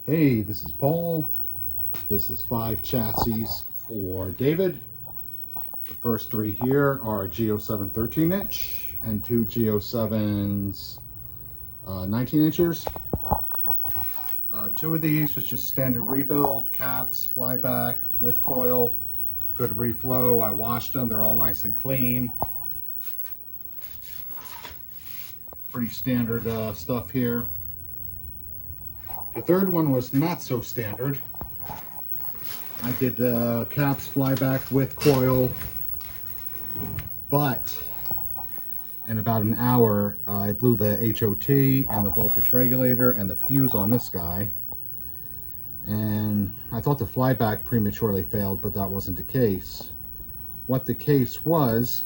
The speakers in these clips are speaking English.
Hey, this is Paul. This is 5 chassis for David. The first 3 here are G07 13-inch and 2 G07s 19 inches. 2 of these was just standard rebuild, caps, flyback with coil, good reflow. I washed them, they're all nice and clean. Pretty standard stuff here. The third one was not so standard. I did caps, flyback with coil, but in about an hour I blew the HOT and the voltage regulator and the fuse on this guy, and I thought the flyback prematurely failed, but that wasn't the case. What the case was,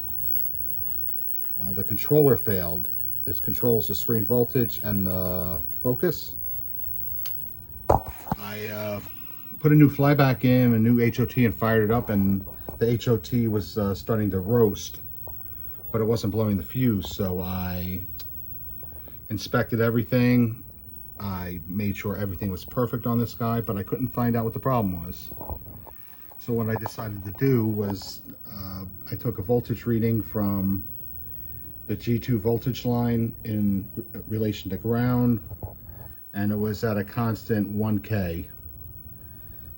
the controller failed. This controls the screen voltage and the focus. I put a new flyback in, a new HOT, and fired it up, and the HOT was starting to roast, but it wasn't blowing the fuse. So I inspected everything. I made sure everything was perfect on this guy, but I couldn't find out what the problem was. So what I decided to do was I took a voltage reading from the G2 voltage line in relation to ground, and it was at a constant 1K.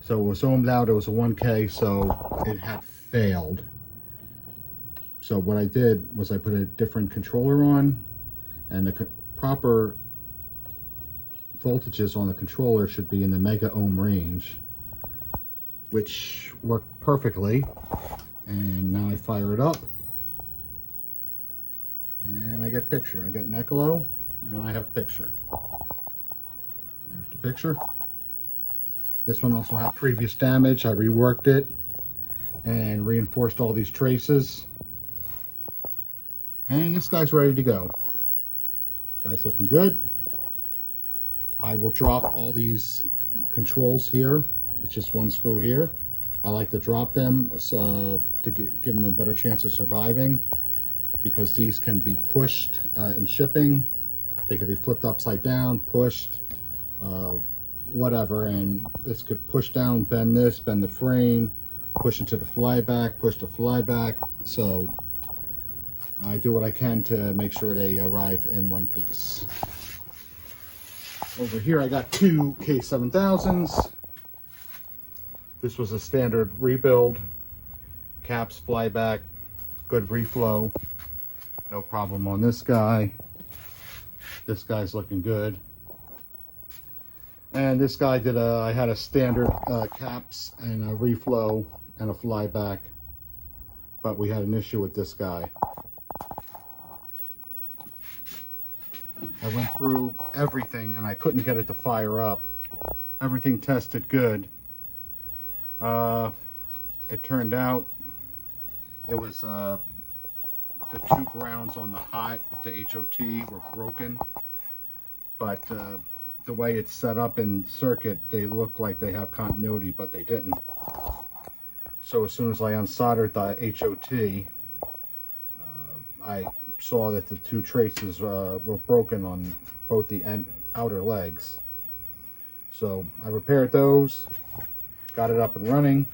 So it was ohmed out, it was a 1K, so it had failed. So what I did was I put a different controller on, and the proper voltages on the controller should be in the mega ohm range, which worked perfectly. And now I fire it up, and I get picture. I get Nicolo, and I have picture. There's the picture. This one also had previous damage. I reworked it and reinforced all these traces. And this guy's ready to go. This guy's looking good. I will drop all these controls here. It's just one screw here. I like to drop them to give them a better chance of surviving, because these can be pushed in shipping. They could be flipped upside down, pushed, whatever, and this could push down, bend this, bend the frame, push into the flyback, push the flyback. So I do what I can to make sure they arrive in one piece. Over here I got 2 K7000s. This was a standard rebuild, caps, flyback, good reflow, no problem on this guy. This guy's looking good. And this guy did I had a standard caps and a reflow and a flyback, but we had an issue with this guy. I went through everything and I couldn't get it to fire up. Everything tested good. It turned out it was the 2 grounds on the hot, the HOT, were broken, but the way it's set up in circuit, they look like they have continuity, but they didn't. So as soon as I unsoldered the HOT, I saw that the 2 traces were broken on both the outer legs. So I repaired those, got it up and running,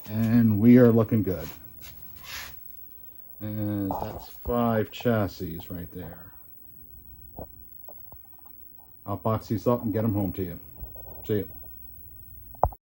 and we are looking good. And that's 5 chassis right there. I'll box these up and get them home to you. See you.